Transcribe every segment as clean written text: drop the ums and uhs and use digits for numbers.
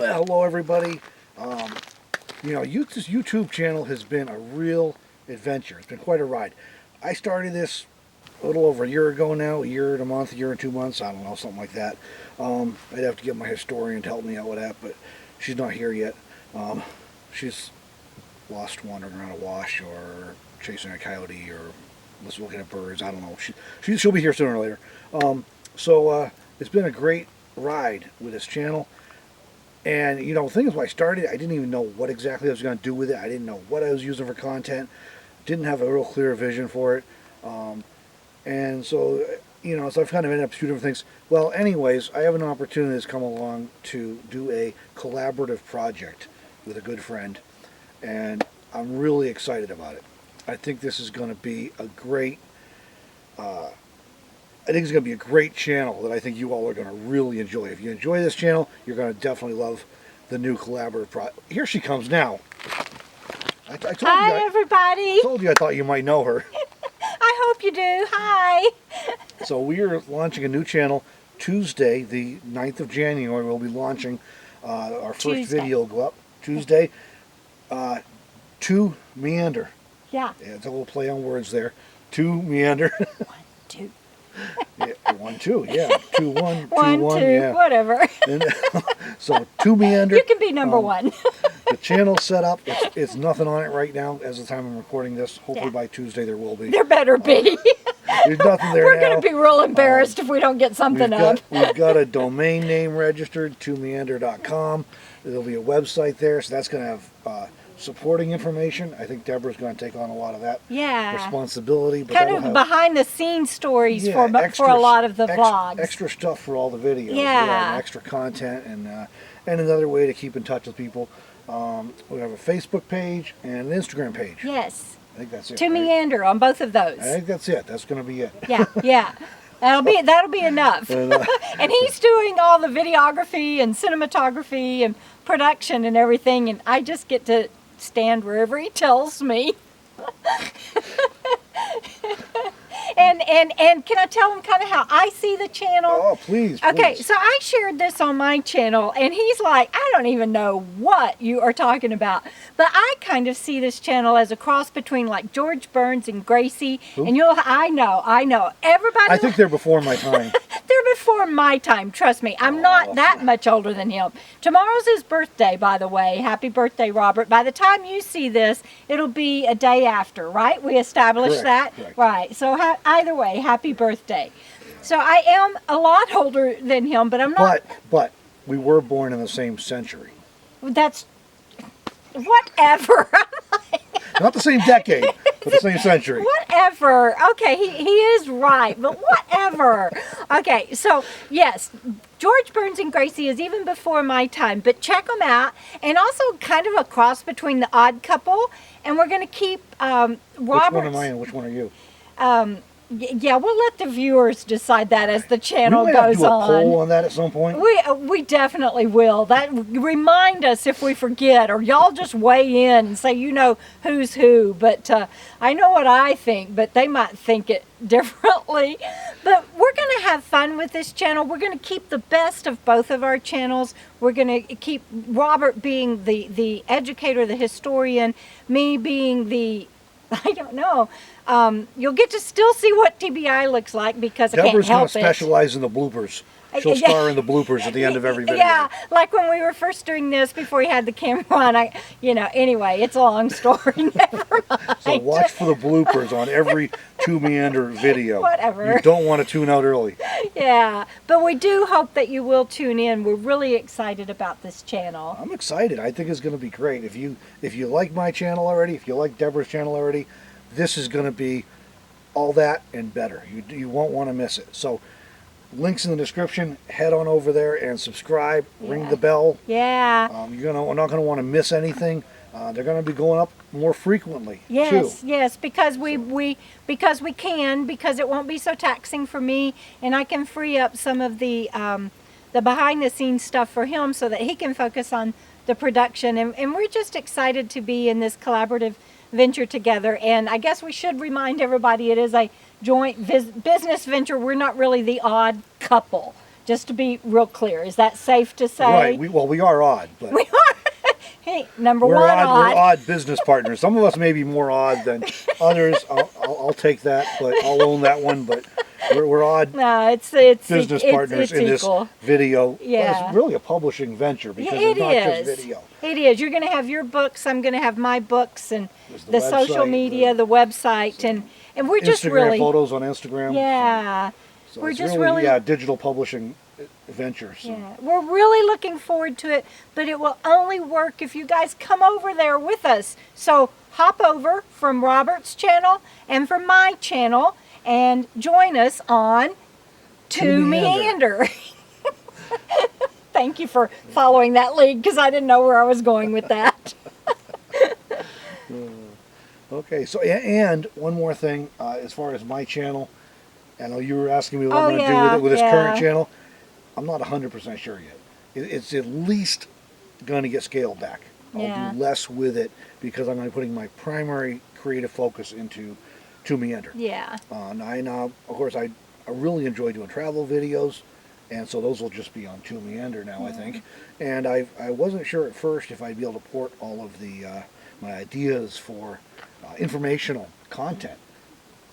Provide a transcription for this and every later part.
Well, hello everybody. This YouTube channel has been a real adventure. It's been quite a ride. I started this a little over a year ago now, a year and a month, a year and 2 months, I don't know, something like that. I'd have to get my historian to help me out with that, but she's not here yet. She's lost wandering around a wash or chasing a coyote or was looking at birds. I don't know. She'll be here sooner or later. It's been a great ride with this channel. And, the thing is, when I started, I didn't even know what exactly I was going to do with it. I didn't know what I was using for content. Didn't have a real clear vision for it. So I've kind of ended up two different things. Well, anyways, I have an opportunity that's come along to do a collaborative project with a good friend. And I'm really excited about it. I think this is going to be a great... I think it's going to be a great channel that I think you all are going to really enjoy. If you enjoy this channel, you're going to definitely love the new collaborative project. Here she comes now. Hi, everybody. I told you I thought you might know her. I hope you do. Hi. So we are launching a new channel Tuesday, the 9th of January. We'll be launching our first video will go up Tuesday. To Meander. Yeah. It's a little play on words there. To Meander. 1, 2. Yeah, 1, 2, yeah. 2, 1, 2, 1, 1, 2, yeah. whatever. And, so, To Meander. You can be number 1. The channel's set up. It's nothing on it right now as the time I'm recording this. Hopefully by Tuesday there will be. There better be. There's nothing there We're now. going to be real embarrassed if we don't get something up. We've got a domain name registered, tomeander.com. There'll be a website there, so that's going to have supporting information. I think Deborah's going to take on a lot of that responsibility. But kind of behind the scenes stories for a lot of the vlogs. Extra stuff for all the videos. Yeah. And extra content and another way to keep in touch with people. We have a Facebook page and an Instagram page. Yes. I think that's it. To Meander on both of those. I think that's it. That's going to be it. Yeah. That'll be enough. And he's doing all the videography and cinematography and production and everything, and I just get to stand wherever he tells me. And can I tell him kind of how I see the channel? Oh, please. Okay, so I shared this on my channel, and he's like, I don't even know what you are talking about. But I kind of see this channel as a cross between like George Burns and Gracie. Who? And I know. Everybody. I think they're before my time. They're before my time, trust me. I'm not that much older than him. Tomorrow's his birthday, by the way. Happy birthday, Robert. By the time you see this, it'll be a day after, right? We established that? Correct. Right. So either way, happy birthday. So I am a lot older than him, but I'm not. But we were born in the same century. That's whatever. Not the same decade, but the same century. Whatever. Okay, he is right, but whatever. Okay, so yes, George Burns and Gracie is even before my time, but check them out. And also kind of a cross between the Odd Couple, and we're going to keep Robert's. Which one am I and which one are you? Yeah, we'll let the viewers decide that as the channel we might goes have to do a on. poll on that at some point. We definitely will. That remind us if we forget, or y'all just weigh in and say who's who. But I know what I think, but they might think it differently. But we're going to have fun with this channel. We're going to keep the best of both of our channels. We're going to keep Robert being the educator, the historian, me being the I don't know. You'll get to still see what TBI looks like because I can't help it. Deborah's going to specialize in the bloopers. She'll star in the bloopers at the end of every video. Yeah, like when we were first doing this before we had the camera on. Anyway, it's a long story. Never mind. So watch for the bloopers on every To Meander video. Whatever. You don't want to tune out early. Yeah, but we do hope that you will tune in. We're really excited about this channel. I'm excited. I think it's going to be great. If you like my channel already, if you like Deborah's channel already, this is going to be all that and better. You won't want to miss it. So links in the description. Head on over there and subscribe. Ring the bell. Yeah. You're not going to want to miss anything. They're going to be going up more frequently. Yes, too. yes, because because it won't be so taxing for me, and I can free up some of the behind the scenes stuff for him so that he can focus on the production. And we're just excited to be in this collaborative venture together. And I guess we should remind everybody it is a joint business venture. We're not really the odd couple. Just to be real clear, is that safe to say? Right. We are odd, but We are. Hey, number we're one, odd. odd. We're odd business partners. Some of us may be more odd than others. I'll take that, but I'll own that one. But we're odd No, it's business partners it's in equal. this video. Yeah. Well, it's really a publishing venture because Yeah, it's not just video. It is. You're going to have your books. I'm going to have my books, and There's the social website, media, the website, and we're just Instagram really photos on Instagram. yeah. So We're it's just really really digital publishing venture. So. yeah. We're really looking forward to it, but it will only work if you guys come over there with us. So hop over from Robert's channel and from my channel and join us on To Meander. Thank you for following that lead because I didn't know where I was going with that. Okay, so and one more thing, as far as my channel, I know you were asking me what I'm going to do with it with this current channel. I'm not 100% sure yet. It's at least going to get scaled back. I'll do less with it because I'm going to be putting my primary creative focus into To Meander. Yeah. Of course, I really enjoy doing travel videos, and so those will just be on To Meander now, I think. And I wasn't sure at first if I'd be able to port all of the my ideas for informational content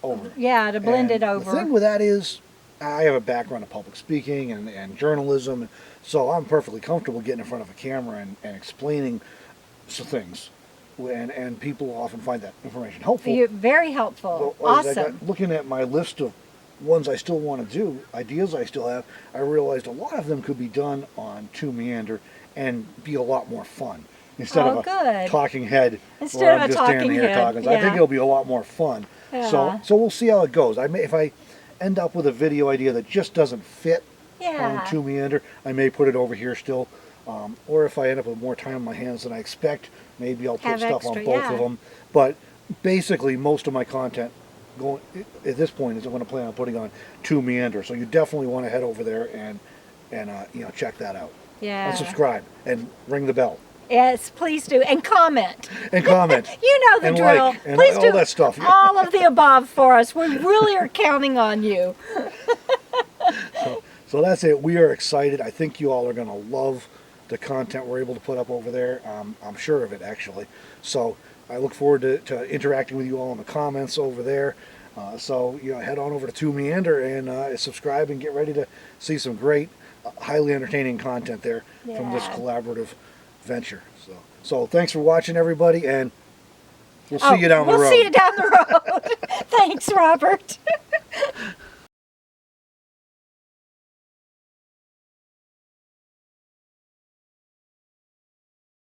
over. Yeah, to blend it And over. The thing with that is, I have a background in public speaking and journalism, so I'm perfectly comfortable getting in front of a camera and explaining some things. And people often find that information helpful. You're very helpful. Well, as I Awesome. got looking at my list of ones I still want to do, ideas I still have, I realized a lot of them could be done on To Meander and be a lot more fun. Instead of a good. talking head Instead where of I'm a just standing talking here head, talking. So I think yeah. it'll be a lot more fun. Yeah. So we'll see how it goes. If I end up with a video idea that just doesn't fit Yeah. on To Meander, I may put it over here still. Or if I end up with more time on my hands than I expect, maybe I'll put Have stuff extra, on both yeah. of them. But basically, most of my content going at this point is I'm going to plan on putting on To Meander. So you definitely want to head over there and check that out. Yeah. And subscribe and ring the bell Yes, please do. And comment. and comment. You know the And drill. like, and Please all do that stuff. all of the above for us. We really are counting on you. So that's it. We are excited. I think you all are going to love the content we're able to put up over there. I'm sure of it, actually. So I look forward to interacting with you all in the comments over there. So head on over to To Meander and subscribe and get ready to see some great, highly entertaining content there from this Yeah. collaborative venture. So thanks for watching, everybody, and we'll see you down the road. We'll see you down the road. Thanks, Robert.